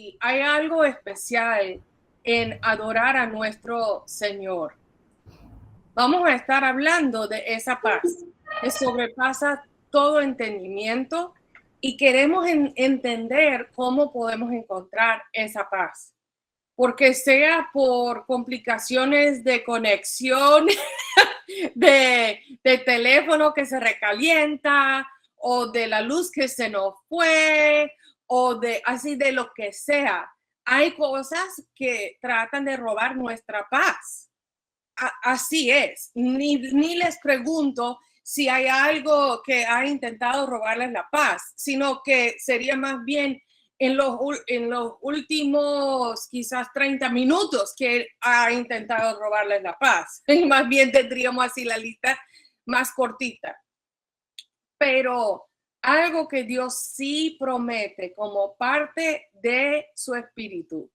hoy hay algo especial en adorar a nuestro Señor. Vamos a estar hablando de esa paz que sobrepasa todo entendimiento y queremos entender cómo podemos encontrar esa paz. Porque sea por complicaciones de conexión, de teléfono que se recalienta, o de la luz que se nos fue, o de así de lo que sea. Hay cosas que tratan de robar nuestra paz. Así es. Ni les pregunto si hay algo que ha intentado robarles la paz, sino que sería más bien en los últimos quizás 30 minutos que ha intentado robarles la paz. Y más bien tendríamos así la lista más cortita. Pero algo que Dios sí promete como parte de su espíritu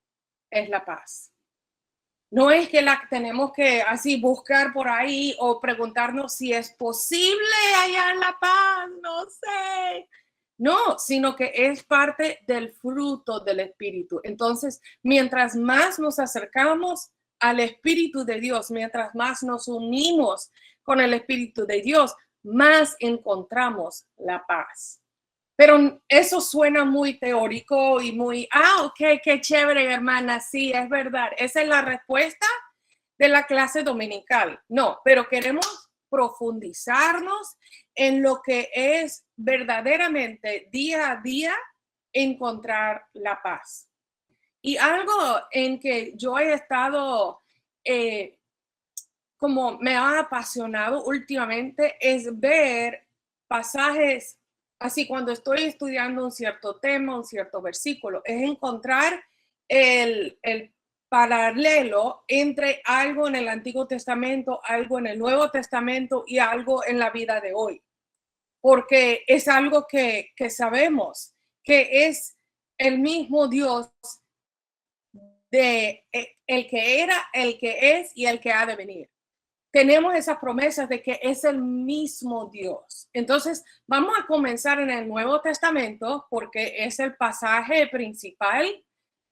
es la paz. No es que la tenemos que así buscar por ahí o preguntarnos si es posible hallar la paz, no sé. No, sino que es parte del fruto del Espíritu. Entonces, mientras más nos acercamos al Espíritu de Dios, mientras más nos unimos con el Espíritu de Dios, más encontramos la paz. Pero eso suena muy teórico y muy, ok, qué chévere, hermana, sí, es verdad. Esa es la respuesta de la clase dominical. No, pero queremos profundizarnos en lo que es verdaderamente día a día encontrar la paz. Y algo en que yo he estado, como me ha apasionado últimamente, es ver pasajes. Así, cuando estoy estudiando un cierto tema, un cierto versículo, es encontrar el paralelo entre algo en el Antiguo Testamento, algo en el Nuevo Testamento y algo en la vida de hoy. Porque es algo que sabemos que es el mismo Dios de el que era, el que es y el que ha de venir. Tenemos esas promesas de que es el mismo Dios. Entonces, vamos a comenzar en el Nuevo Testamento porque es el pasaje principal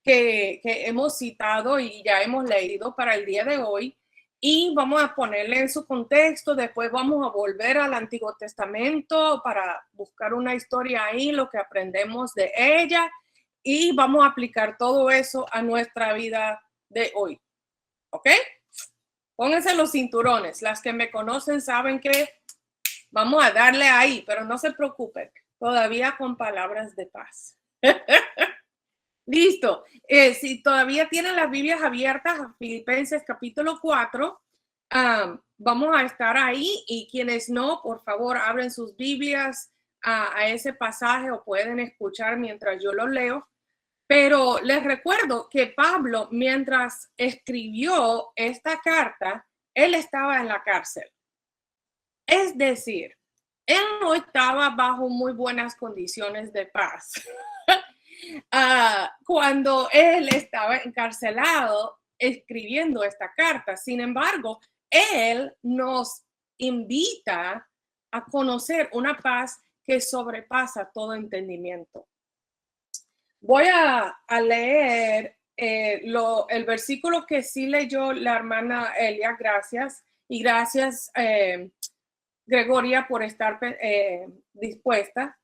que hemos citado y ya hemos leído para el día de hoy. Y vamos a ponerle en su contexto. Después vamos a volver al Antiguo Testamento para buscar una historia ahí, lo que aprendemos de ella. Y vamos a aplicar todo eso a nuestra vida de hoy. ¿Ok? Pónganse los cinturones. Las que me conocen saben que vamos a darle ahí, pero no se preocupen. Todavía con palabras de paz. Listo. Si todavía tienen las Biblias abiertas, a Filipenses capítulo 4, vamos a estar ahí. Y quienes no, por favor, abren sus Biblias a ese pasaje o pueden escuchar mientras yo lo leo. Pero les recuerdo que Pablo, mientras escribió esta carta, él estaba en la cárcel. Es decir, él no estaba bajo muy buenas condiciones de paz. Cuando él estaba encarcelado escribiendo esta carta. Sin embargo, él nos invita a conocer una paz que sobrepasa todo entendimiento. Voy a leer el versículo que sí leyó la hermana Elia, gracias. Y gracias, Gregoria, por estar dispuesta.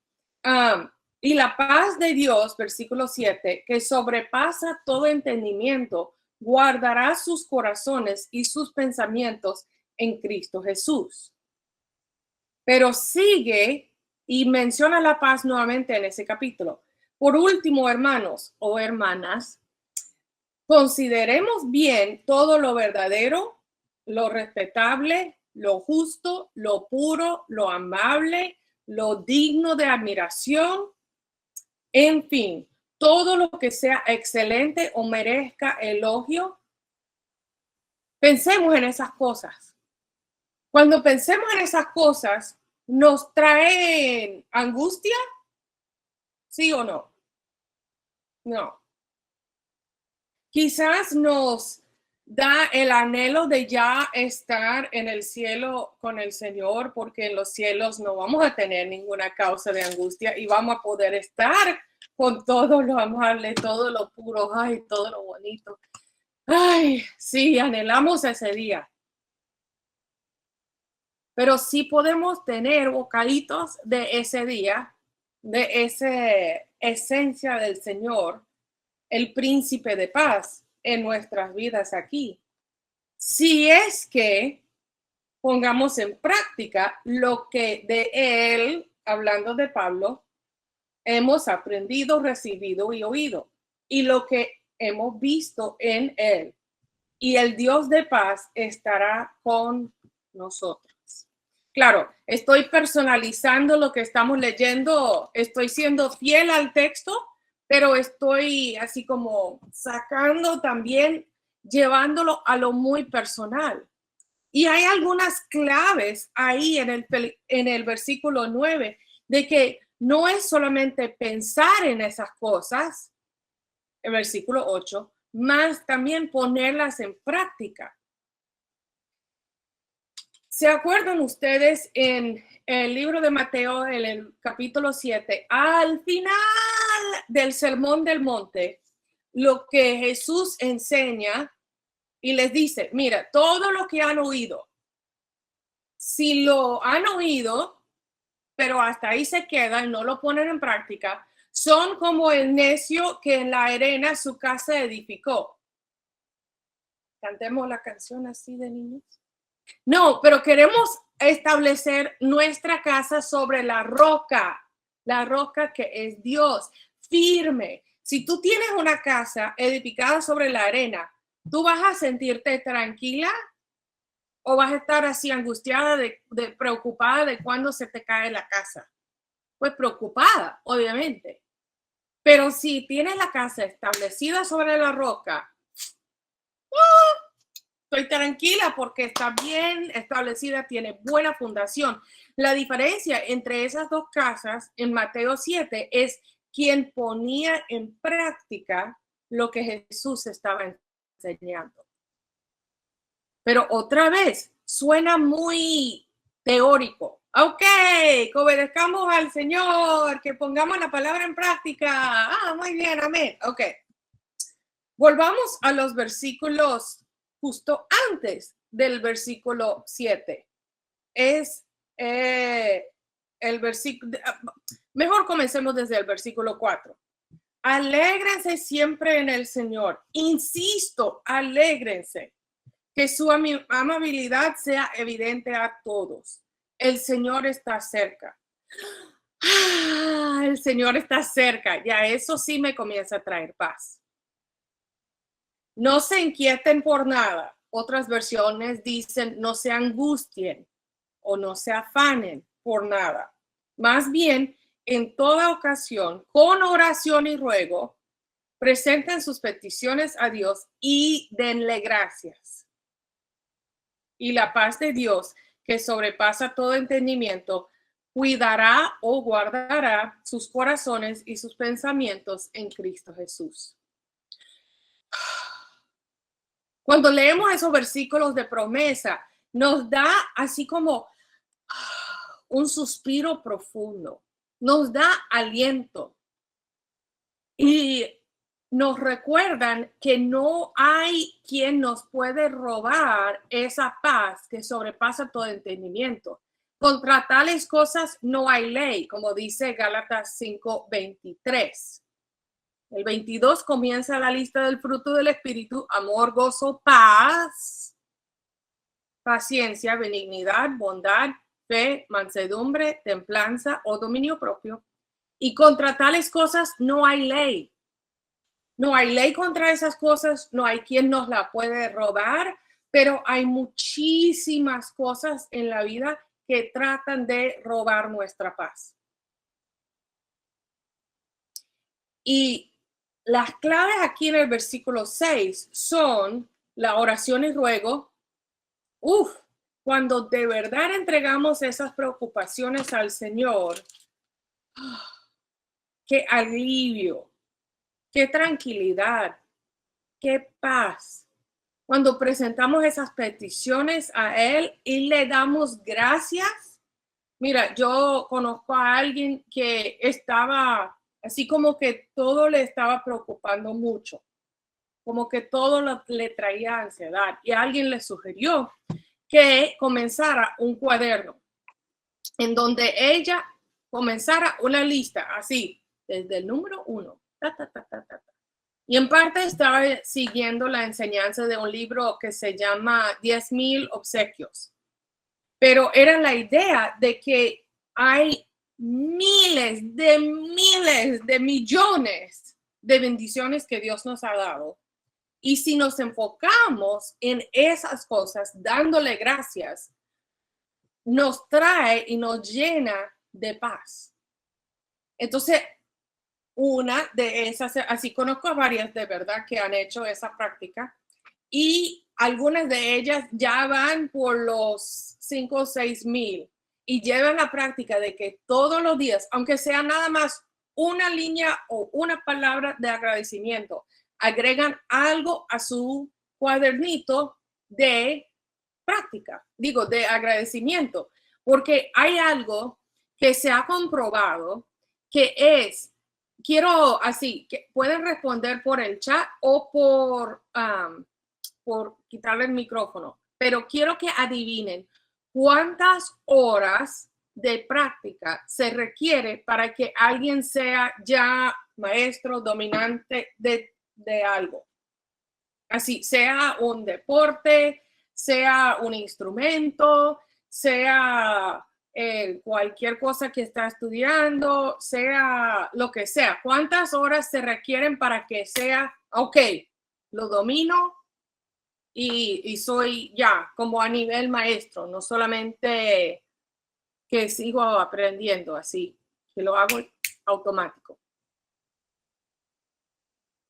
Y la paz de Dios, versículo 7, que sobrepasa todo entendimiento, guardará sus corazones y sus pensamientos en Cristo Jesús. Pero sigue y menciona la paz nuevamente en ese capítulo. Por último, hermanos o hermanas, consideremos bien todo lo verdadero, lo respetable, lo justo, lo puro, lo amable, lo digno de admiración, en fin, todo lo que sea excelente o merezca elogio. Pensemos en esas cosas. Cuando pensemos en esas cosas, ¿nos traen angustia? ¿Sí o no? No. Quizás nos da el anhelo de ya estar en el cielo con el Señor, porque en los cielos no vamos a tener ninguna causa de angustia y vamos a poder estar con todo lo amable, todo lo puro, ay, todo lo bonito. Ay, sí, anhelamos ese día. Pero sí podemos tener bocaditos de ese día, de esa esencia del Señor, el príncipe de paz en nuestras vidas aquí. Si es que pongamos en práctica lo que de él, hablando de Pablo, hemos aprendido, recibido y oído, y lo que hemos visto en él. Y el Dios de paz estará con nosotros. Claro, estoy personalizando lo que estamos leyendo, estoy siendo fiel al texto, pero estoy así como sacando también, llevándolo a lo muy personal. Y hay algunas claves ahí en el versículo 9 de que no es solamente pensar en esas cosas, el versículo 8, más también ponerlas en práctica. ¿Se acuerdan ustedes en el libro de Mateo, en el capítulo 7, al final del Sermón del Monte, lo que Jesús enseña y les dice, mira, todo lo que han oído, si lo han oído, pero hasta ahí se quedan, no lo ponen en práctica, son como el necio que en la arena su casa edificó. Cantemos la canción así de niños. No, pero queremos establecer nuestra casa sobre la roca que es Dios, firme. Si tú tienes una casa edificada sobre la arena, ¿tú vas a sentirte tranquila o vas a estar así angustiada, preocupada de cuándo se te cae la casa? Pues preocupada, obviamente. Pero si tienes la casa establecida sobre la roca, estoy tranquila porque está bien establecida, tiene buena fundación. La diferencia entre esas dos casas en Mateo 7 es quien ponía en práctica lo que Jesús estaba enseñando. Pero otra vez, suena muy teórico. Ok, que obedezcamos al Señor, que pongamos la palabra en práctica. Ah, muy bien, amén. Ok. Volvamos a los versículos justo antes del versículo 7. Es el versículo, mejor comencemos desde el versículo 4. Alégrense siempre en el Señor. Insisto, alégrense. Que su amabilidad sea evidente a todos. El Señor está cerca. El Señor está cerca. Ya eso sí me comienza a traer paz. No se inquieten por nada. Otras versiones dicen no se angustien o no se afanen por nada. Más bien, en toda ocasión, con oración y ruego, presenten sus peticiones a Dios y denle gracias. Y la paz de Dios, que sobrepasa todo entendimiento, cuidará o guardará sus corazones y sus pensamientos en Cristo Jesús. Cuando leemos esos versículos de promesa, nos da así como un suspiro profundo, nos da aliento y nos recuerdan que no hay quien nos puede robar esa paz que sobrepasa todo entendimiento. Contra tales cosas no hay ley, como dice Gálatas 5:23. El 22 comienza la lista del fruto del Espíritu: amor, gozo, paz, paciencia, benignidad, bondad, fe, mansedumbre, templanza o dominio propio. Y contra tales cosas no hay ley. No hay ley contra esas cosas, no hay quien nos la puede robar, pero hay muchísimas cosas en la vida que tratan de robar nuestra paz. Y las claves aquí en el versículo 6 son la oración y ruego. Cuando de verdad entregamos esas preocupaciones al Señor, qué alivio, qué tranquilidad, qué paz. Cuando presentamos esas peticiones a Él y le damos gracias. Mira, yo conozco a alguien que estaba así como que todo le estaba preocupando mucho, como que todo le traía ansiedad, y alguien le sugirió que comenzara un cuaderno en donde ella comenzara una lista así, desde el número 1. Y en parte estaba siguiendo la enseñanza de un libro que se llama 10,000 obsequios. Pero era la idea de que hay miles de millones de bendiciones que Dios nos ha dado. Y si nos enfocamos en esas cosas, dándole gracias, nos trae y nos llena de paz. Entonces, una de esas, así conozco a varias de verdad que han hecho esa práctica, y algunas de ellas ya van por los 5 o 6 mil y llevan la práctica de que todos los días, aunque sea nada más una línea o una palabra de agradecimiento, agregan algo a su cuadernito de práctica, digo, de agradecimiento, porque hay algo que se ha comprobado que es, quiero así, que pueden responder por el chat o por quitarle el micrófono, pero quiero que adivinen cuántas horas de práctica se requiere para que alguien sea ya maestro dominante de algo. Así, sea un deporte, sea un instrumento, sea cualquier cosa que está estudiando, sea lo que sea. ¿Cuántas horas se requieren para que sea, ok, lo domino y soy ya como a nivel maestro, no solamente que sigo aprendiendo así, que lo hago automático?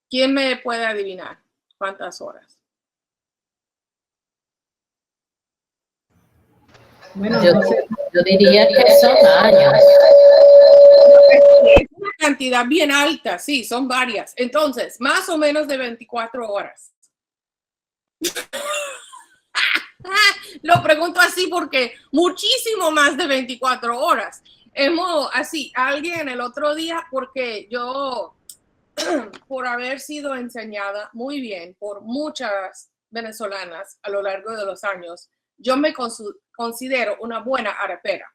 ¿Quién me puede adivinar cuántas horas? Bueno, yo diría que son años. Es una cantidad bien alta, sí, son varias. Entonces, más o menos de 24 horas. Lo pregunto así porque muchísimo más de 24 horas. Hemos, así, alguien el otro día, porque yo, por haber sido enseñada muy bien por muchas venezolanas a lo largo de los años, yo me considero una buena arepera.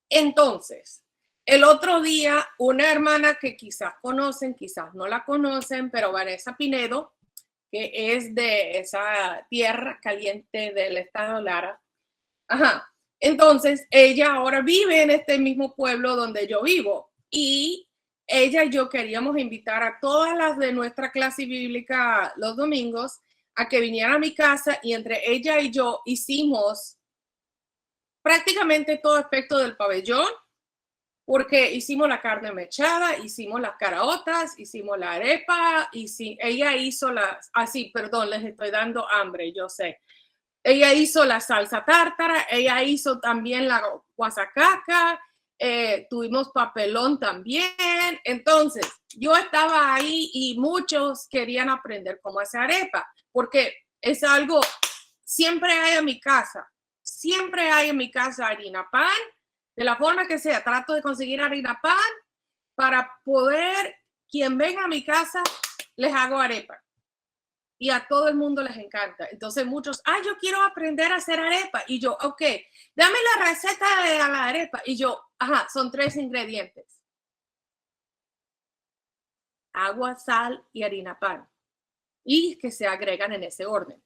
Entonces, el otro día, una hermana que quizás conocen, quizás no la conocen, pero Vanessa Pinedo, que es de esa tierra caliente del estado Lara. Ajá. Entonces, ella ahora vive en este mismo pueblo donde yo vivo, y ella y yo queríamos invitar a todas las de nuestra clase bíblica los domingos a que vinieran a mi casa, y entre ella y yo hicimos prácticamente todo aspecto del pabellón, porque hicimos la carne mechada, hicimos las caraotas, hicimos la arepa, y sí, ella hizo las, así, perdón, les estoy dando hambre, yo sé. Ella hizo la salsa tártara, ella hizo también la guasacaca, tuvimos papelón también. Entonces, yo estaba ahí y muchos querían aprender cómo hacer arepa, porque es algo, siempre hay en mi casa harina pan, de la forma que sea, trato de conseguir harina pan para poder, quien venga a mi casa, les hago arepa. Y a todo el mundo les encanta. Entonces muchos, yo quiero aprender a hacer arepa. Y yo, ok, dame la receta de la arepa. Y yo, son 3 ingredientes: agua, sal y harina pan. Y que se agregan en ese orden.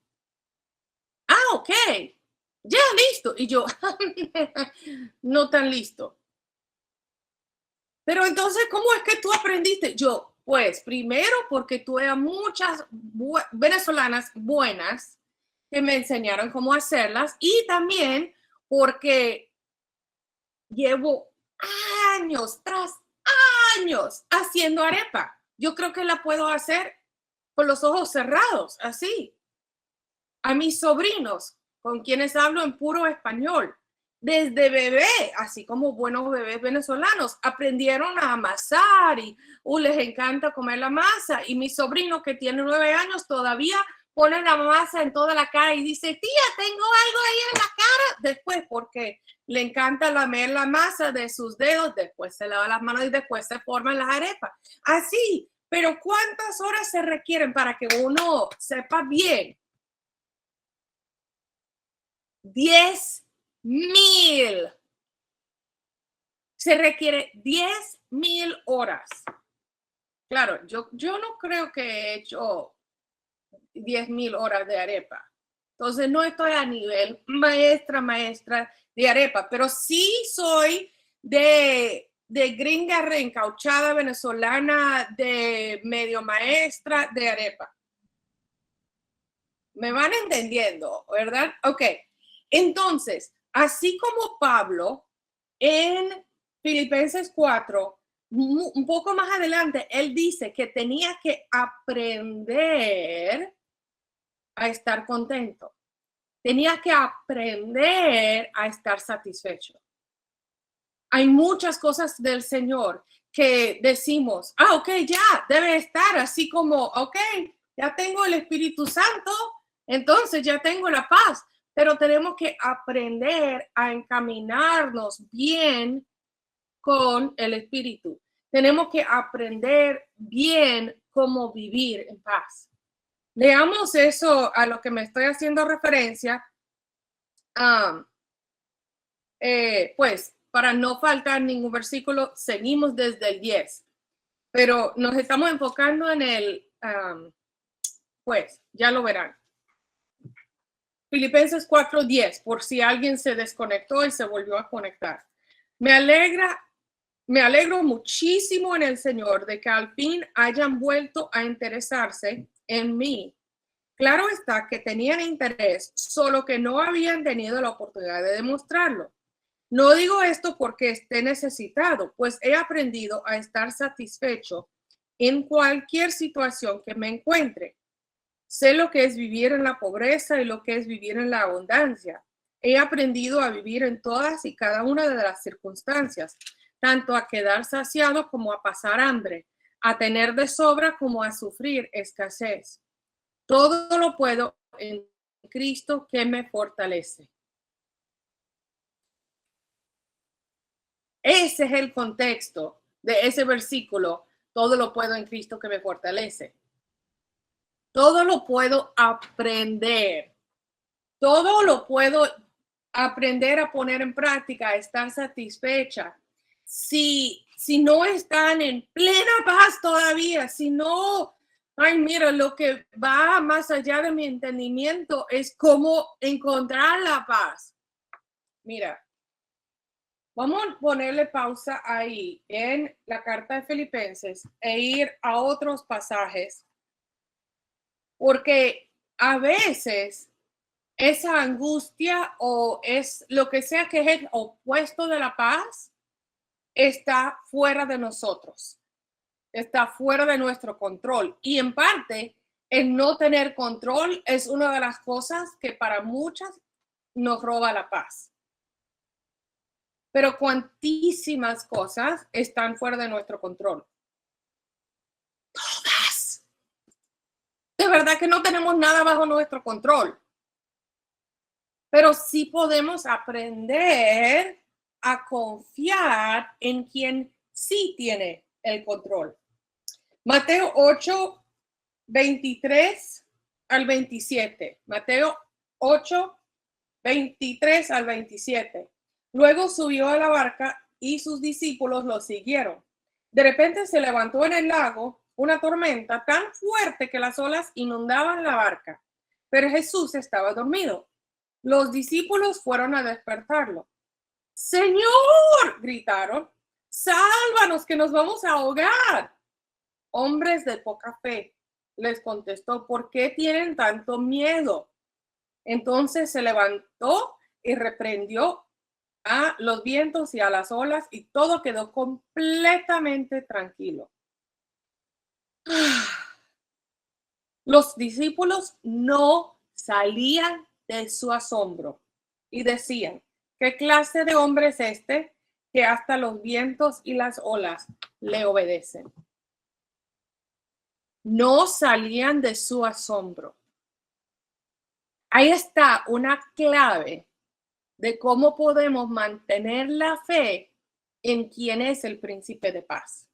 Ok, ya listo. Y yo, no tan listo. Pero entonces, ¿cómo es que tú aprendiste? Yo, pues primero porque tuve a muchas venezolanas buenas que me enseñaron cómo hacerlas, y también porque llevo años tras años haciendo arepa. Yo creo que la puedo hacer con los ojos cerrados, así. A mis sobrinos, con quienes hablo en puro español, desde bebé, así como buenos bebés venezolanos, aprendieron a amasar y les encanta comer la masa. Y mi sobrino, que tiene 9 años, todavía pone la masa en toda la cara y dice, tía, tengo algo ahí en la cara. Después, porque le encanta lamer la masa de sus dedos, después se lava las manos y después se forman las arepas. Así, pero ¿cuántas horas se requieren para que uno sepa bien? 10,000. Se requiere 10,000 horas. Claro, yo no creo que he hecho 10,000 horas de arepa. Entonces no estoy a nivel maestra de arepa, pero sí soy de gringa reencauchada venezolana, de medio maestra de arepa. ¿Me van entendiendo, verdad? Ok. Entonces, así como Pablo en Filipenses 4, un poco más adelante, él dice que tenía que aprender a estar contento. Tenía que aprender a estar satisfecho. Hay muchas cosas del Señor que decimos, ok, ya debe estar así como, ok, ya tengo el Espíritu Santo, entonces ya tengo la paz, pero tenemos que aprender a encaminarnos bien con el Espíritu. Tenemos que aprender bien cómo vivir en paz. Leamos eso a lo que me estoy haciendo referencia. Pues, para no faltar ningún versículo, seguimos desde el 10, pero nos estamos enfocando en el, pues, ya lo verán. Filipenses 4:10, por si alguien se desconectó y se volvió a conectar. Me alegro muchísimo en el Señor de que al fin hayan vuelto a interesarse en mí. Claro está que tenían interés, solo que no habían tenido la oportunidad de demostrarlo. No digo esto porque esté necesitado, pues he aprendido a estar satisfecho en cualquier situación que me encuentre. Sé lo que es vivir en la pobreza y lo que es vivir en la abundancia. He aprendido a vivir en todas y cada una de las circunstancias, tanto a quedar saciado como a pasar hambre, a tener de sobra como a sufrir escasez. Todo lo puedo en Cristo que me fortalece. Ese es el contexto de ese versículo. Todo lo puedo en Cristo que me fortalece. Todo lo puedo aprender. Todo lo puedo aprender a poner en práctica, a estar satisfecha. Si no están en plena paz todavía, si no, ay, mira, lo que va más allá de mi entendimiento es cómo encontrar la paz. Mira, vamos a ponerle pausa ahí en la carta de Filipenses e ir a otros pasajes, porque a veces esa angustia o es lo que sea que es el opuesto de la paz está fuera de nosotros, está fuera de nuestro control. Y en parte, el no tener control es una de las cosas que para muchas nos roba la paz. Pero cuantísimas cosas están fuera de nuestro control. Todas. De verdad que no tenemos nada bajo nuestro control. Pero sí podemos aprender a confiar en quien sí tiene el control. Mateo 8, 23 al 27. Mateo 8, 23 al 27. Luego subió a la barca y sus discípulos lo siguieron. De repente se levantó en el lago una tormenta tan fuerte que las olas inundaban la barca, pero Jesús estaba dormido. Los discípulos fueron a despertarlo. ¡Señor!, gritaron, ¡sálvanos que nos vamos a ahogar! Hombres de poca fe, les contestó, ¿por qué tienen tanto miedo? Entonces se levantó y reprendió a los vientos y a las olas y todo quedó completamente tranquilo. Los discípulos no salían de su asombro y decían, ¿qué clase de hombre es este que hasta los vientos y las olas le obedecen? No salían de su asombro. Ahí está una clave de cómo podemos mantener la fe en quien es el príncipe de paz.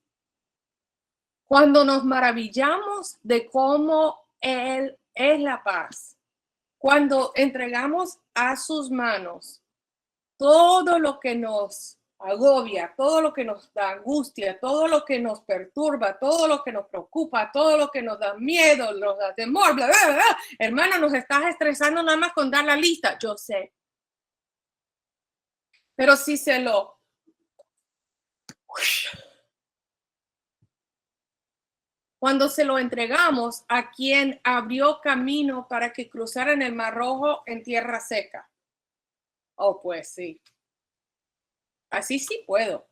Cuando nos maravillamos de cómo Él es la paz, cuando entregamos a sus manos todo lo que nos agobia, todo lo que nos da angustia, todo lo que nos perturba, todo lo que nos preocupa, todo lo que nos da miedo, nos da temor, bla, bla, bla. Hermano, nos estás estresando nada más con dar la lista. Yo sé. Pero si se lo... Cuando se lo entregamos a quien abrió camino para que cruzaran el Mar Rojo en tierra seca. Oh, pues sí. Así sí puedo.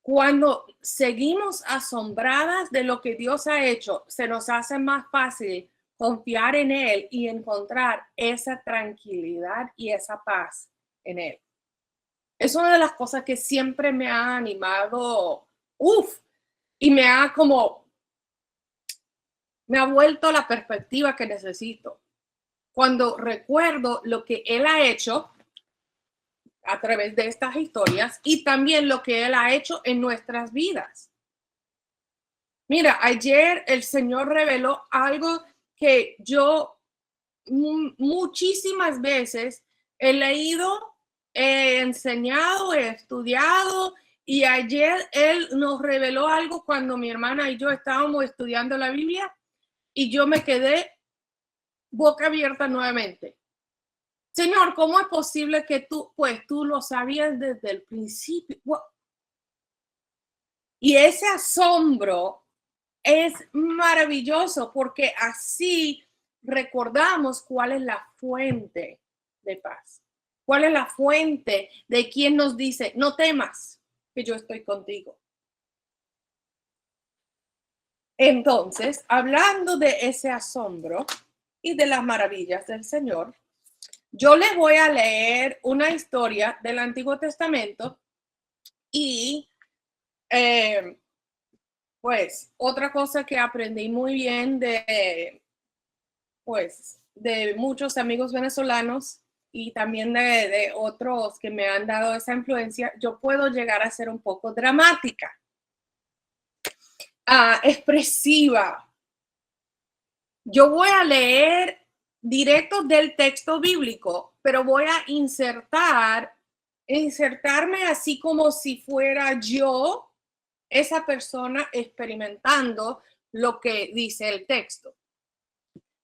Cuando seguimos asombradas de lo que Dios ha hecho, se nos hace más fácil confiar en Él y encontrar esa tranquilidad y esa paz en Él. Es una de las cosas que siempre me ha animado, y me ha vuelto la perspectiva que necesito. Cuando recuerdo lo que Él ha hecho a través de estas historias y también lo que Él ha hecho en nuestras vidas. Mira, ayer el Señor reveló algo que yo muchísimas veces he leído, he enseñado, he estudiado, y ayer Él nos reveló algo cuando mi hermana y yo estábamos estudiando la Biblia y yo me quedé boca abierta nuevamente. Señor, ¿cómo es posible que tú lo sabías desde el principio? Wow. Y ese asombro es maravilloso porque así recordamos cuál es la fuente de paz. ¿Cuál es la fuente de quien nos dice, no temas, que yo estoy contigo? Entonces, hablando de ese asombro y de las maravillas del Señor, yo les voy a leer una historia del Antiguo Testamento y pues otra cosa que aprendí muy bien de muchos amigos venezolanos y también de otros que me han dado esa influencia, yo puedo llegar a ser un poco dramática, expresiva. Yo voy a leer directo del texto bíblico, pero voy a insertarme así como si fuera yo esa persona experimentando lo que dice el texto.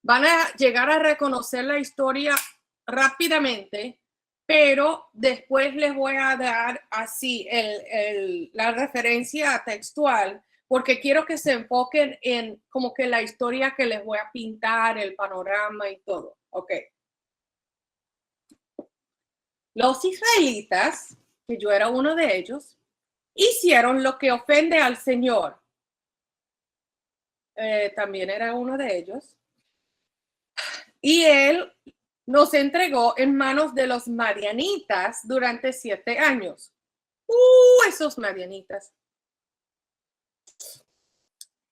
Van a llegar a reconocer la historia rápidamente, pero después les voy a dar así la referencia textual, porque quiero que se enfoquen en como que la historia que les voy a pintar, el panorama y todo. Ok. Los israelitas, que yo era uno de ellos, hicieron lo que ofende al Señor. También era uno de ellos. Y Él nos entregó en manos de los madianitas durante 7 años. Esos madianitas.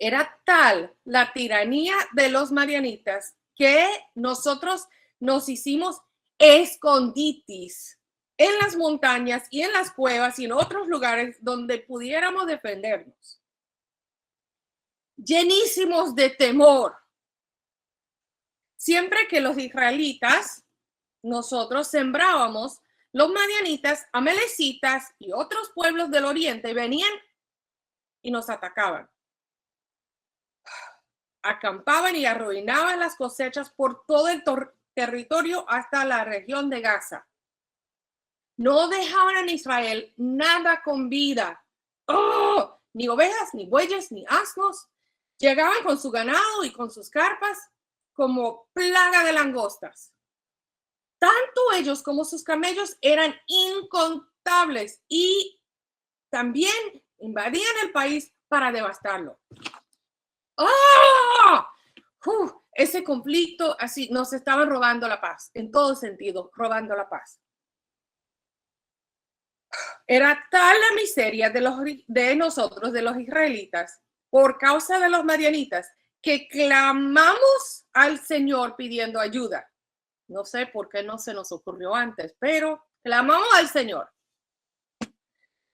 Era tal la tiranía de los madianitas que nosotros nos hicimos esconditis en las montañas y en las cuevas y en otros lugares donde pudiéramos defendernos. Llenísimos de temor. Siempre que los israelitas, nosotros sembrábamos, los madianitas, amalecitas y otros pueblos del oriente venían y nos atacaban. Acampaban y arruinaban las cosechas por todo el territorio hasta la región de Gaza. No dejaban en Israel nada con vida. Ni ovejas, ni bueyes, ni asnos. Llegaban con su ganado y con sus carpas como plaga de langostas. Tanto ellos como sus camellos eran incontables y también invadían el país para devastarlo. Ese conflicto, así, nos estaban robando la paz, en todo sentido, robando la paz. Era tal la miseria de nosotros, de los israelitas, por causa de los madianitas, que clamamos al Señor pidiendo ayuda. No sé por qué no se nos ocurrió antes, pero clamamos al Señor.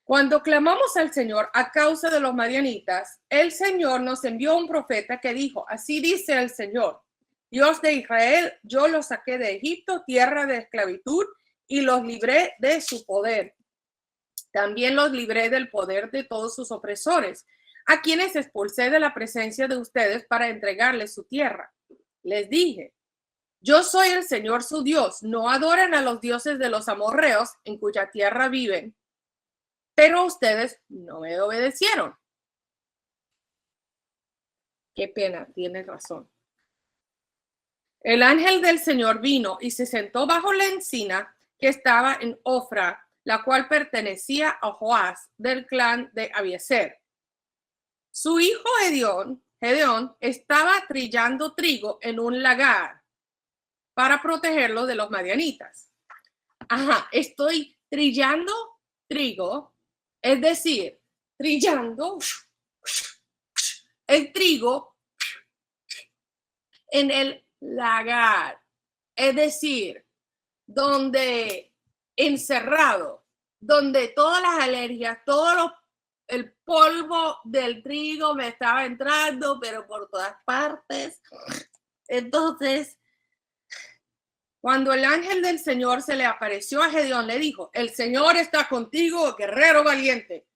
Cuando clamamos al Señor a causa de los madianitas, el Señor nos envió un profeta que dijo, así dice el Señor, Dios de Israel, yo los saqué de Egipto, tierra de esclavitud, y los libré de su poder. También los libré del poder de todos sus opresores, a quienes expulsé de la presencia de ustedes para entregarles su tierra. Les dije, yo soy el Señor su Dios, no adoren a los dioses de los amorreos en cuya tierra viven. Pero ustedes no me obedecieron. Qué pena, tienes razón. El ángel del Señor vino y se sentó bajo la encina que estaba en Ofra, la cual pertenecía a Joás del clan de Abiezer. Su hijo Gedeón estaba trillando trigo en un lagar para protegerlo de los madianitas. Ajá, estoy trillando trigo. Es decir, trillando el trigo en el lagar. Es decir, donde encerrado, donde todas las alergias, el polvo del trigo me estaba entrando, pero por todas partes. Entonces, cuando el ángel del Señor se le apareció a Gedeón, le dijo, el Señor está contigo, guerrero valiente.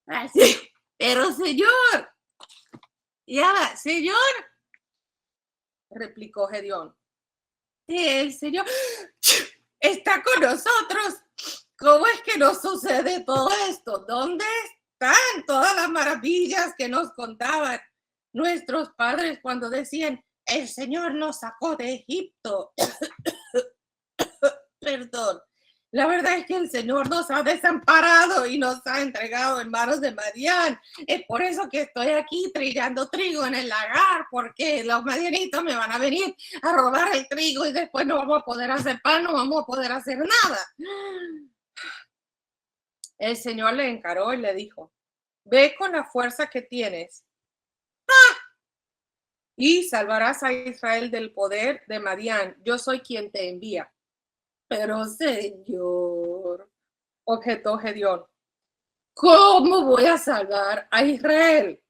Así, pero Señor, Señor, replicó Gedeón. El Señor está con nosotros. ¿Cómo es que nos sucede todo esto? ¿Dónde están todas las maravillas que nos contaban nuestros padres cuando decían, el Señor nos sacó de Egipto? Perdón. La verdad es que el Señor nos ha desamparado y nos ha entregado en manos de Madián. Es por eso que estoy aquí trillando trigo en el lagar, porque los madianitos me van a venir a robar el trigo y después no vamos a poder hacer pan, no vamos a poder hacer nada. El Señor le encaró y le dijo, ve con la fuerza que tienes y salvarás a Israel del poder de Madián. Yo soy quien te envía. Pero Señor, objetó Gedeón, ¿cómo voy a salvar a Israel?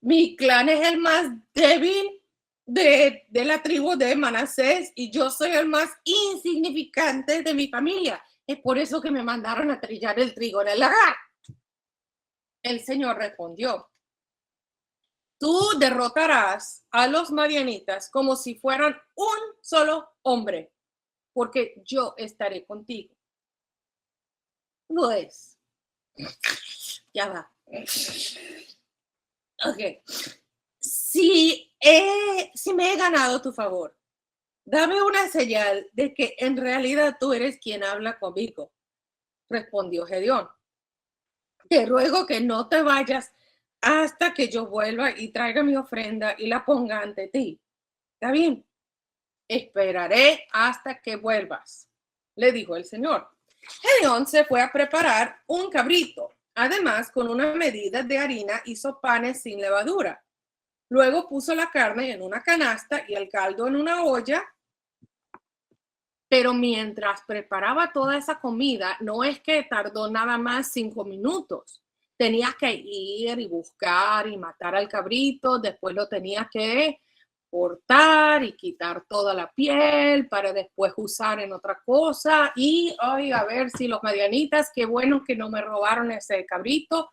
Mi clan es el más débil de la tribu de Manasés y yo soy el más insignificante de mi familia. Es por eso que me mandaron a trillar el trigo en el lagar. El Señor respondió, tú derrotarás a los madianitas como si fueran un solo hombre, porque yo estaré contigo. Pues, ya va. Ok. Si me he ganado tu favor, dame una señal de que en realidad tú eres quien habla conmigo, respondió Gedeón. Te ruego que no te vayas hasta que yo vuelva y traiga mi ofrenda y la ponga ante ti. ¿Está bien? Esperaré hasta que vuelvas, le dijo el Señor. Gedeón se fue a preparar un cabrito. Además, con una medida de harina hizo panes sin levadura. Luego puso la carne en una canasta y el caldo en una olla. Pero mientras preparaba toda esa comida, no es que tardó nada más 5 minutos. Tenías que ir y buscar y matar al cabrito. Después lo tenías que cortar y quitar toda la piel para después usar en otra cosa. Y ay, a ver si los madianitas, qué bueno que no me robaron ese cabrito,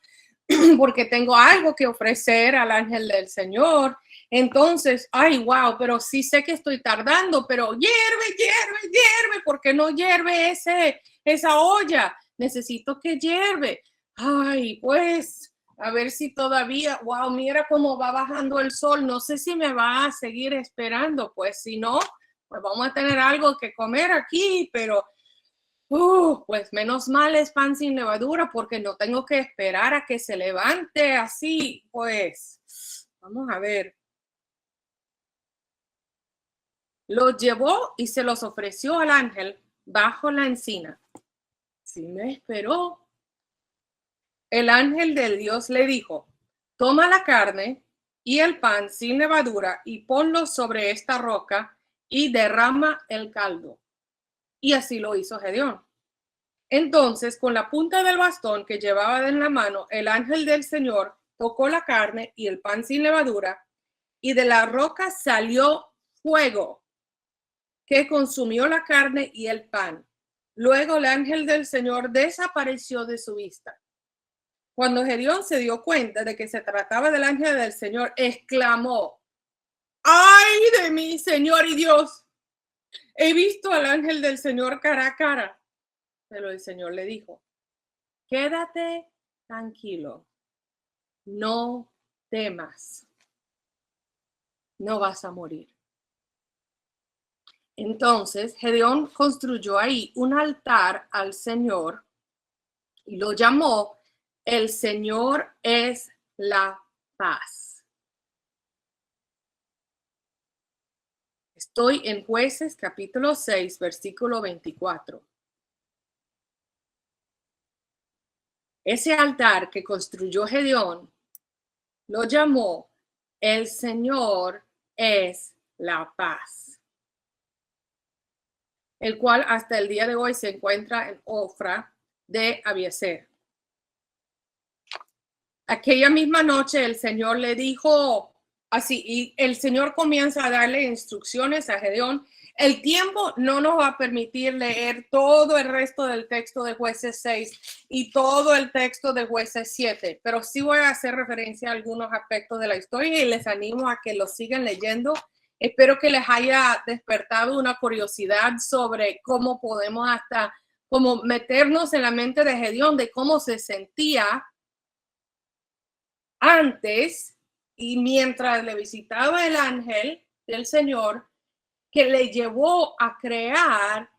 porque tengo algo que ofrecer al ángel del Señor. Entonces, ay, wow, pero sí sé que estoy tardando, pero hierve, porque no hierve esa olla. Necesito que hierve. Ay, pues, a ver si todavía, wow, mira cómo va bajando el sol. No sé si me va a seguir esperando, pues si no, pues vamos a tener algo que comer aquí, pero pues menos mal es pan sin levadura porque no tengo que esperar a que se levante así, pues vamos a ver. Los llevó y se los ofreció al ángel bajo la encina. Sí me esperó. El ángel del Dios le dijo, toma la carne y el pan sin levadura y ponlo sobre esta roca y derrama el caldo. Y así lo hizo Gedeón. Entonces, con la punta del bastón que llevaba en la mano, el ángel del Señor tocó la carne y el pan sin levadura, y de la roca salió fuego que consumió la carne y el pan. Luego el ángel del Señor desapareció de su vista. Cuando Gedeón se dio cuenta de que se trataba del ángel del Señor, exclamó: ¡ay de mí, Señor y Dios! He visto al ángel del Señor cara a cara. Pero el Señor le dijo: quédate tranquilo, no temas, no vas a morir. Entonces Gedeón construyó ahí un altar al Señor y lo llamó: el Señor es la paz. Estoy en Jueces capítulo 6, versículo 24. Ese altar que construyó Gedeón lo llamó: el Señor es la paz, el cual hasta el día de hoy se encuentra en Ofra de Abiezer. Aquella misma noche el Señor le dijo así, y el Señor comienza a darle instrucciones a Gedeón. El tiempo no nos va a permitir leer todo el resto del texto de Jueces 6 y todo el texto de Jueces 7, pero sí voy a hacer referencia a algunos aspectos de la historia y les animo a que lo sigan leyendo. Espero que les haya despertado una curiosidad sobre cómo podemos hasta como meternos en la mente de Gedeón, de cómo se sentía antes y mientras le visitaba el ángel del Señor, que le llevó a crear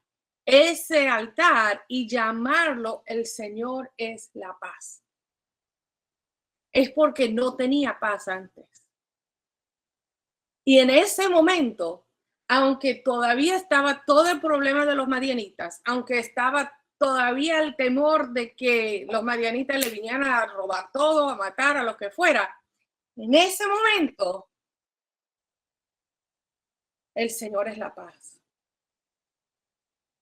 ese altar y llamarlo: el Señor es la paz. Es porque no tenía paz antes. Y en ese momento, aunque todavía estaba todo el problema de los madianitas, aunque estaba todavía el temor de que los madianitas le vinieran a robar todo, a matar, a lo que fuera, en ese momento, el Señor es la paz.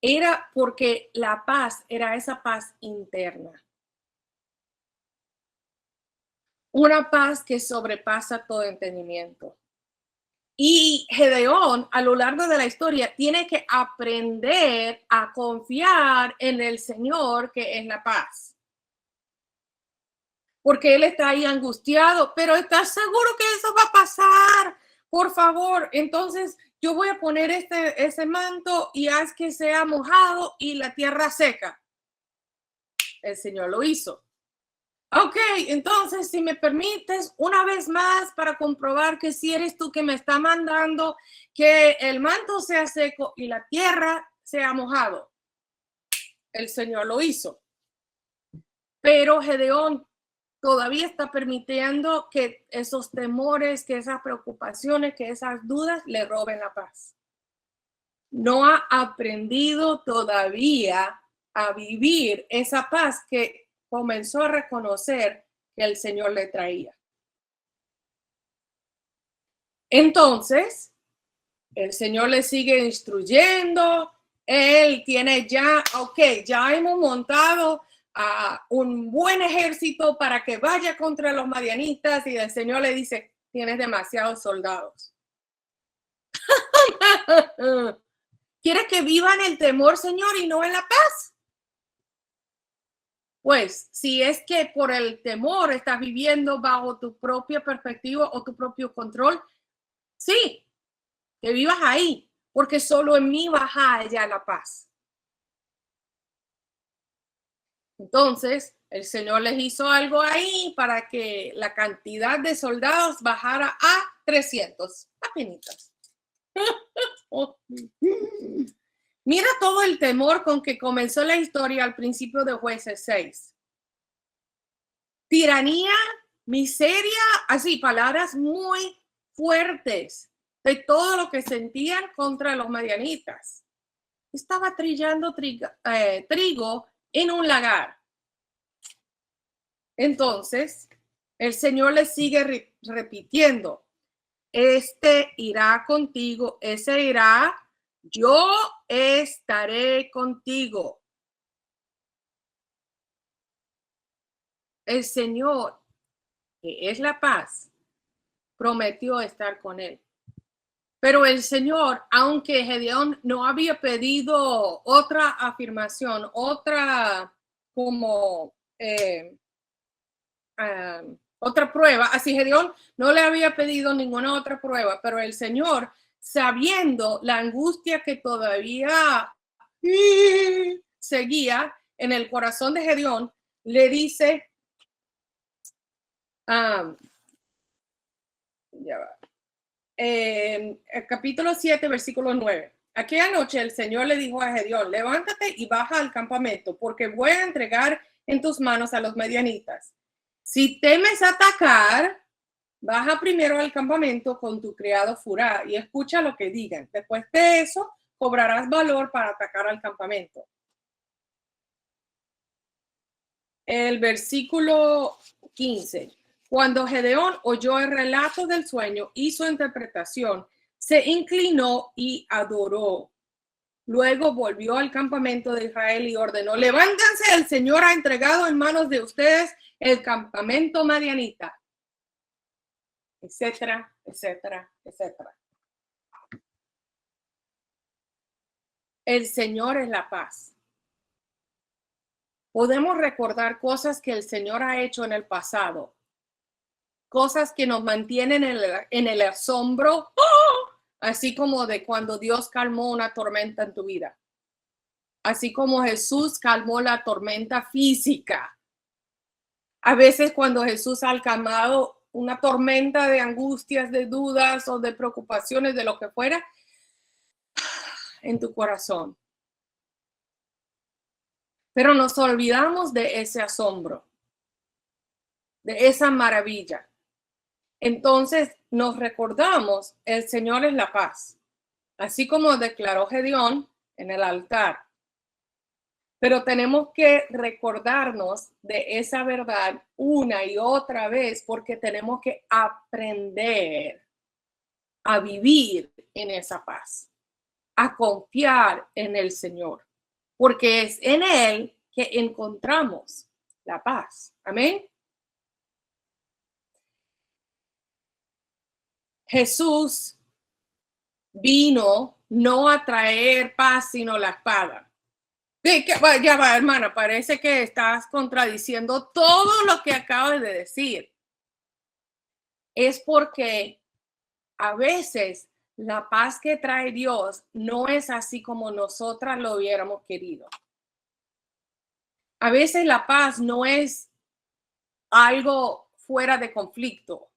Era porque la paz era esa paz interna. Una paz que sobrepasa todo entendimiento. Y Gedeón, a lo largo de la historia, tiene que aprender a confiar en el Señor, que es la paz. Porque él está ahí angustiado, pero ¿estás seguro que eso va a pasar? Por favor, entonces yo voy a poner ese manto y haz que sea mojado y la tierra seca. El Señor lo hizo. Ok, entonces si me permites una vez más para comprobar que si eres tú que me está mandando que el manto sea seco y la tierra sea mojado. El Señor lo hizo. Pero Gedeón todavía está permitiendo que esos temores, que esas preocupaciones, que esas dudas le roben la paz. No ha aprendido todavía a vivir esa paz que comenzó a reconocer que el Señor le traía. Entonces, el Señor le sigue instruyendo. Él tiene ya, ya hemos montado a un buen ejército para que vaya contra los madianitas, y el Señor le dice: tienes demasiados soldados. ¿Quieres que vivan en el temor, Señor, y no en la paz? Pues si es que por el temor estás viviendo bajo tu propia perspectiva o tu propio control, sí, que vivas ahí, porque solo en mí vas a hallar la paz. Entonces, el Señor les hizo algo ahí para que la cantidad de soldados bajara a 300. Apenitas. Mira todo el temor con que comenzó la historia al principio de Jueces 6. Tiranía, miseria, así, palabras muy fuertes de todo lo que sentían contra los madianitas. Estaba trillando trigo en un lagar. Entonces, el Señor les sigue repitiendo, este irá contigo, ese irá, yo estaré contigo. El Señor, que es la paz, prometió estar con él. Pero el Señor, aunque Gedeón no había pedido otra afirmación, otra como otra prueba, así Gedeón no le había pedido ninguna otra prueba, pero el Señor, sabiendo la angustia que todavía seguía en el corazón de Gedeón, le dice, el capítulo 7, versículo 9. Aquella noche el Señor le dijo a Gedeón, levántate y baja al campamento, porque voy a entregar en tus manos a los medianitas. Si temes atacar, baja primero al campamento con tu criado Furá y escucha lo que digan. Después de eso, cobrarás valor para atacar al campamento. El versículo 15. Cuando Gedeón oyó el relato del sueño y su interpretación, se inclinó y adoró. Luego volvió al campamento de Israel y ordenó, levántense, el Señor ha entregado en manos de ustedes el campamento madianita, etcétera, etcétera, etcétera. El Señor es la paz. Podemos recordar cosas que el Señor ha hecho en el pasado, cosas que nos mantienen en el asombro, así como de cuando Dios calmó una tormenta en tu vida, así como Jesús calmó la tormenta física. A veces cuando Jesús ha calmado una tormenta de angustias, de dudas o de preocupaciones, de lo que fuera, en tu corazón. Pero nos olvidamos de ese asombro, de esa maravilla. Entonces nos recordamos, el Señor es la paz, así como declaró Gedeón en el altar. Pero tenemos que recordarnos de esa verdad una y otra vez porque tenemos que aprender a vivir en esa paz, a confiar en el Señor, porque es en Él que encontramos la paz. Amén. Jesús vino no a traer paz, sino la espada. Ya va, hermana, parece que estás contradiciendo todo lo que acabas de decir. Es porque a veces la paz que trae Dios no es así como nosotras lo hubiéramos querido. A veces la paz no es algo fuera de conflicto.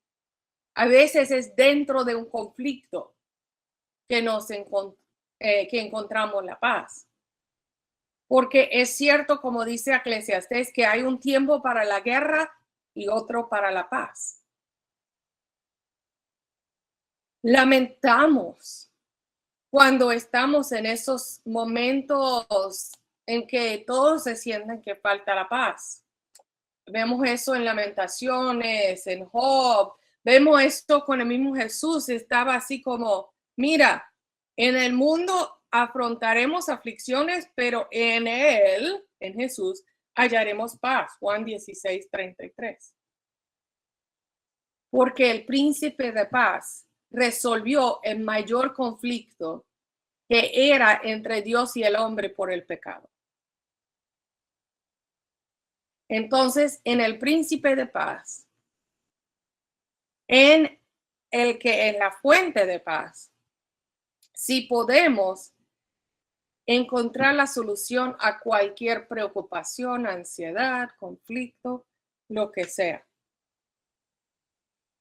A veces es dentro de un conflicto que que encontramos la paz. Porque es cierto, como dice Eclesiastés, que hay un tiempo para la guerra y otro para la paz. Lamentamos cuando estamos en esos momentos en que todos se sienten que falta la paz. Vemos eso en Lamentaciones, en Job. Vemos esto con el mismo Jesús. Estaba así como, mira, en el mundo afrontaremos aflicciones, pero en Él, en Jesús, hallaremos paz. Juan 16:33. Porque el príncipe de paz resolvió el mayor conflicto que era entre Dios y el hombre por el pecado. Entonces, en el príncipe de paz, en el que es la fuente de paz, si podemos encontrar la solución a cualquier preocupación, ansiedad, conflicto, lo que sea.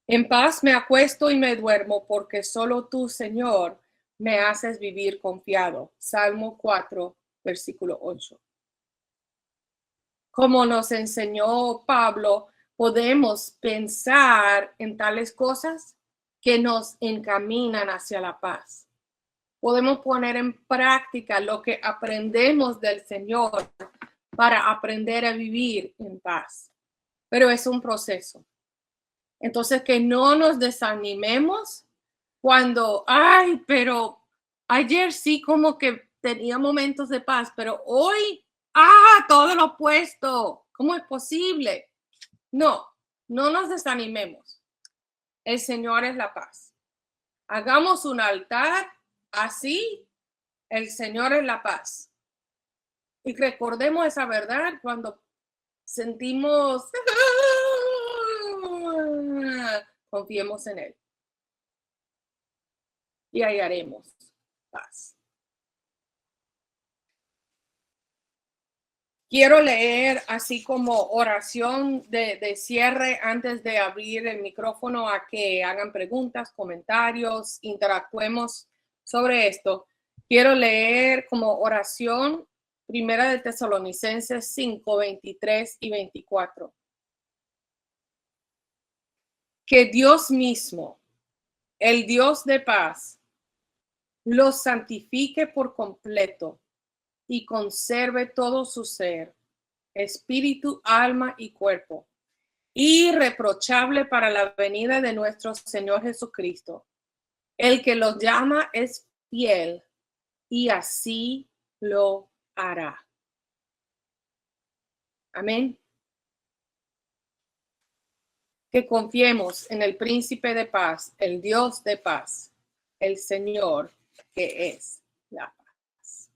En paz me acuesto y me duermo porque solo tú, Señor, me haces vivir confiado. Salmo 4, versículo 8. Como nos enseñó Pablo, podemos pensar en tales cosas que nos encaminan hacia la paz. Podemos poner en práctica lo que aprendemos del Señor para aprender a vivir en paz. Pero es un proceso. Entonces, que no nos desanimemos cuando, ay, pero ayer sí como que tenía momentos de paz, pero hoy, todo lo opuesto. ¿Cómo es posible? No, no nos desanimemos. El Señor es la paz. Hagamos un altar así, el Señor es la paz. Y recordemos esa verdad cuando sentimos, confiemos en Él y hallaremos paz. Quiero leer así como oración de cierre antes de abrir el micrófono a que hagan preguntas, comentarios, interactuemos sobre esto. Quiero leer como oración Primera de Tesalonicenses 5, 23 y 24. Que Dios mismo, el Dios de paz, los santifique por completo y conserve todo su ser, espíritu, alma y cuerpo, irreprochable para la venida de nuestro Señor Jesucristo. El que los llama es fiel y así lo hará. Amén. Que confiemos en el príncipe de paz, el Dios de paz, el Señor que es la paz.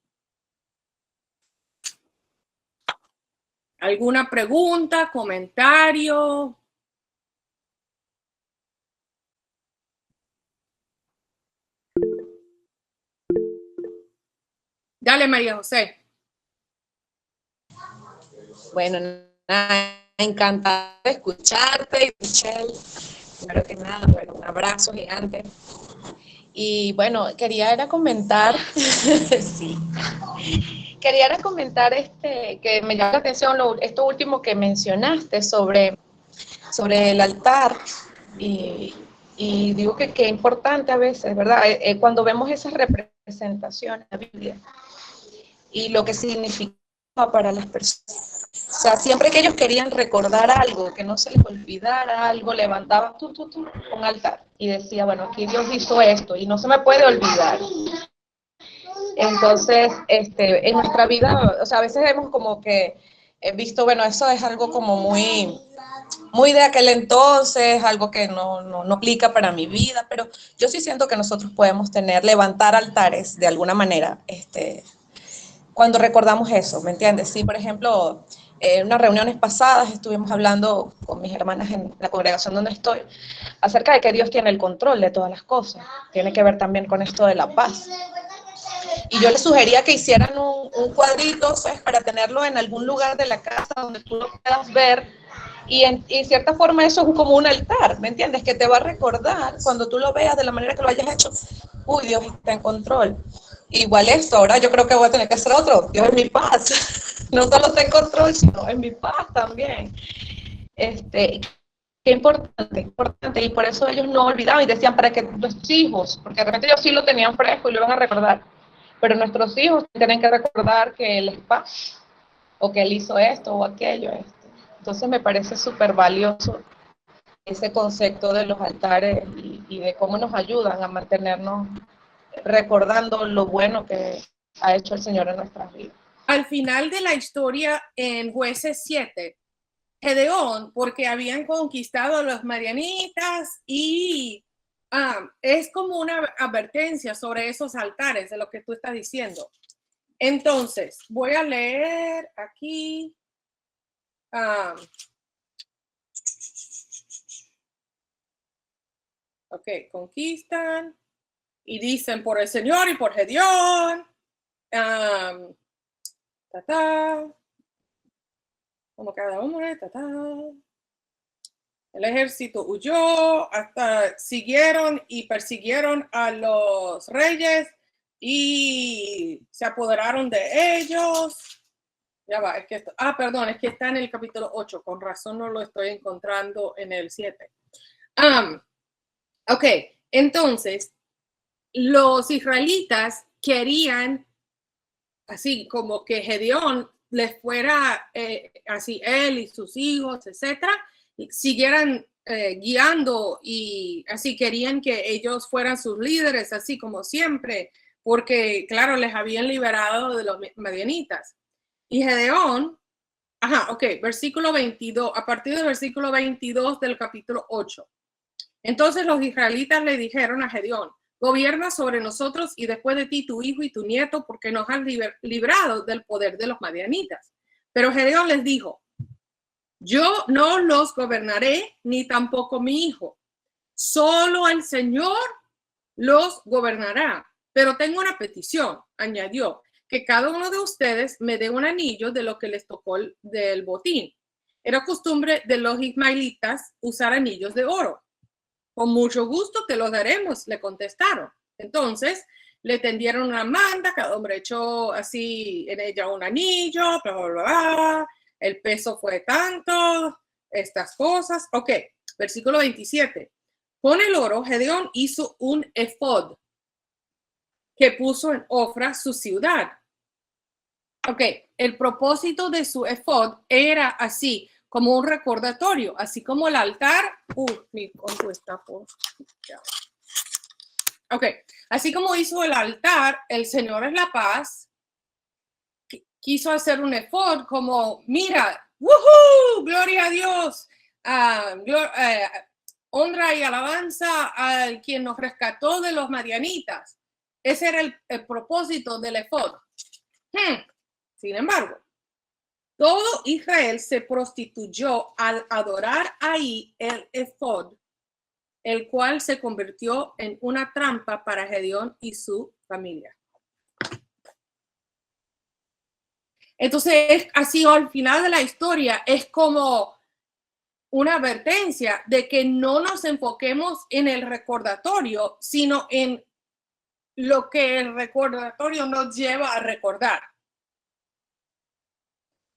¿Alguna pregunta, comentario? Dale, María José. Bueno, nada, encantada de escucharte, Michelle. Primero que nada, bueno, un abrazo gigante. Y bueno, quería comentar, sí, quería comentar que me llama la atención esto último que mencionaste sobre el altar. Y digo que es importante a veces, ¿verdad? Cuando vemos esas representaciones en la Biblia y lo que significa para las personas. O sea, siempre que ellos querían recordar algo, que no se les olvidara algo, levantaban un altar y decía, bueno, aquí Dios hizo esto y no se me puede olvidar. Entonces, en nuestra vida, o sea, a veces hemos como que visto, bueno, eso es algo como muy de aquel entonces, algo que no aplica para mi vida, pero yo sí siento que nosotros podemos levantar altares de alguna manera, cuando recordamos eso, ¿me entiendes? Sí, por ejemplo, en unas reuniones pasadas estuvimos hablando con mis hermanas en la congregación donde estoy acerca de que Dios tiene el control de todas las cosas. Tiene que ver también con esto de la paz. Y yo les sugería que hicieran un cuadrito, pues, para tenerlo en algún lugar de la casa donde tú lo puedas ver. Y en cierta forma eso es como un altar, ¿me entiendes? Que te va a recordar cuando tú lo veas de la manera que lo hayas hecho. Uy, Dios está en control. Igual esto, ahora yo creo que voy a tener que hacer otro. Dios es mi paz. No solo está en control, sino en mi paz también. Qué importante. Y por eso ellos no olvidaban y decían para que nuestros hijos, porque de repente ellos sí lo tenían fresco y lo iban a recordar, pero nuestros hijos tienen que recordar que Él es paz, o que Él hizo esto o aquello. Entonces me parece súper valioso ese concepto de los altares y de cómo nos ayudan a mantenernos recordando lo bueno que ha hecho el Señor en nuestras vidas. Al final de la historia en Jueces 7, Gedeón, porque habían conquistado a los madianitas y es como una advertencia sobre esos altares de lo que tú estás diciendo. Entonces, voy a leer aquí. Ok, conquistan y dicen por el Señor y por Gedeón. Como cada hombre, el ejército huyó, hasta siguieron y persiguieron a los reyes y se apoderaron de ellos. Ya va, es que perdón, es que está en el capítulo 8, con razón no lo estoy encontrando en el 7. Ok, entonces, los israelitas querían, así como que Gedeón les fuera, así él y sus hijos, etcétera, siguieran guiando y así querían que ellos fueran sus líderes, así como siempre, porque claro, les habían liberado de los madianitas. Y Gedeón, versículo 22, a partir del versículo 22 del capítulo 8. Entonces los israelitas le dijeron a Gedeón: gobierna sobre nosotros y después de ti tu hijo y tu nieto, porque nos han librado del poder de los madianitas. Pero Gedeón les dijo: yo no los gobernaré, ni tampoco mi hijo. Solo el Señor los gobernará. Pero tengo una petición, añadió, que cada uno de ustedes me dé un anillo de lo que les tocó del botín. Era costumbre de los ismaelitas usar anillos de oro. Con mucho gusto te los daremos, le contestaron. Entonces le tendieron una manta, cada hombre echó así en ella un anillo, bla, bla, bla. El peso fue tanto, estas cosas. Ok, versículo 27. Con el oro, Gedeón hizo un efod que puso en Ofra, su ciudad. Ok, el propósito de su efod era así, como un recordatorio, así como el altar. Mi compu está por... Ok, así como hizo el altar, el Señor es la paz, quiso hacer un efod como, mira, ¡woohoo! Gloria a Dios, honra y alabanza al quien nos rescató de los madianitas. Ese era el propósito del efod. Sin embargo, todo Israel se prostituyó al adorar ahí el efod, el cual se convirtió en una trampa para Gedeón y su familia. Entonces, así al final de la historia es como una advertencia de que no nos enfoquemos en el recordatorio, sino en lo que el recordatorio nos lleva a recordar.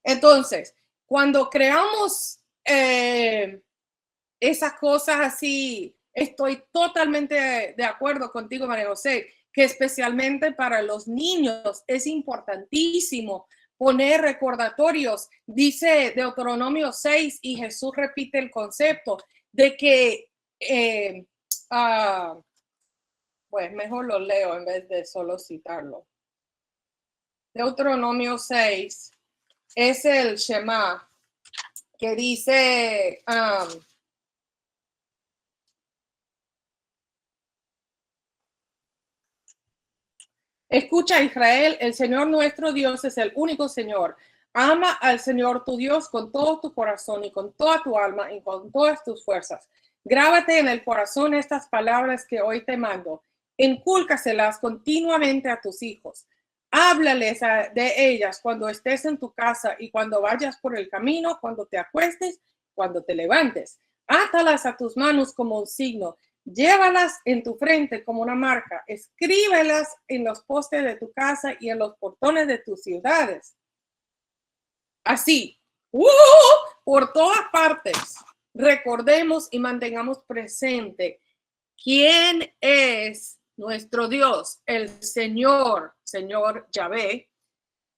Entonces, cuando creamos esas cosas así, estoy totalmente de acuerdo contigo, María José, que especialmente para los niños es importantísimo poner recordatorios. Dice Deuteronomio 6 y Jesús repite el concepto de que, pues mejor lo leo en vez de solo citarlo. Deuteronomio 6 es el Shema que dice... escucha, Israel, el Señor nuestro Dios es el único Señor. Ama al Señor tu Dios con todo tu corazón y con toda tu alma y con todas tus fuerzas. Grábate en el corazón estas palabras que hoy te mando. Incúlcaselas continuamente a tus hijos. Háblales de ellas cuando estés en tu casa y cuando vayas por el camino, cuando te acuestes, cuando te levantes. Átalas a tus manos como un signo. Llévalas en tu frente como una marca. Escríbelas en los postes de tu casa y en los portones de tus ciudades. Así, por todas partes, recordemos y mantengamos presente quién es nuestro Dios, el Señor Yahvé.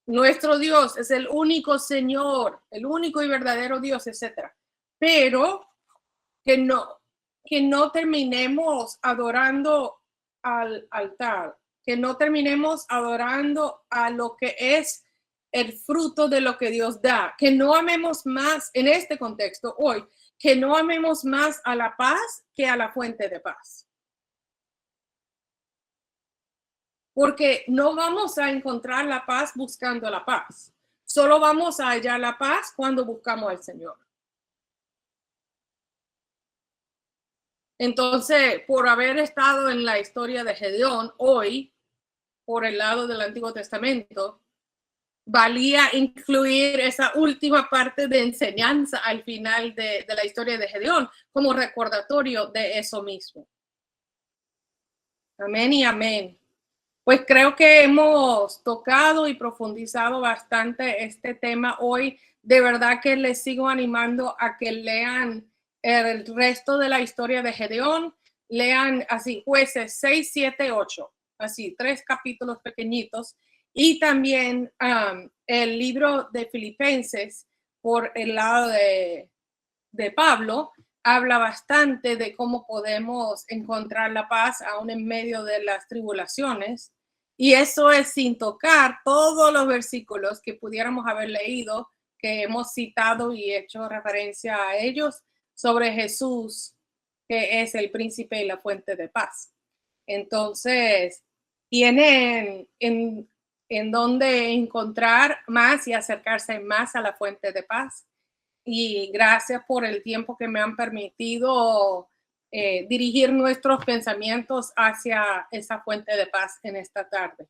Nuestro Dios es el único Señor, el único y verdadero Dios, etc. Pero que no terminemos adorando al altar, que no terminemos adorando a lo que es el fruto de lo que Dios da, que no amemos más en este contexto hoy, que no amemos más a la paz que a la fuente de paz. Porque no vamos a encontrar la paz buscando la paz. Solo vamos a hallar la paz cuando buscamos al Señor. Entonces, por haber estado en la historia de Gedeón hoy, por el lado del Antiguo Testamento, valía incluir esa última parte de enseñanza al final de la historia de Gedeón como recordatorio de eso mismo. Amén y amén. Pues creo que hemos tocado y profundizado bastante este tema hoy. De verdad que les sigo animando a que lean el resto de la historia de Gedeón. Lean así Jueces 6, 7, 8. Así 3 capítulos pequeñitos. Y también el libro de Filipenses por el lado de de Pablo habla bastante de cómo podemos encontrar la paz aún en medio de las tribulaciones. Y eso es sin tocar todos los versículos que pudiéramos haber leído, que hemos citado y hecho referencia a ellos sobre Jesús, que es el príncipe y la fuente de paz. Entonces, tienen en donde encontrar más y acercarse más a la fuente de paz. Y gracias por el tiempo que me han permitido dirigir nuestros pensamientos hacia esa fuente de paz en esta tarde.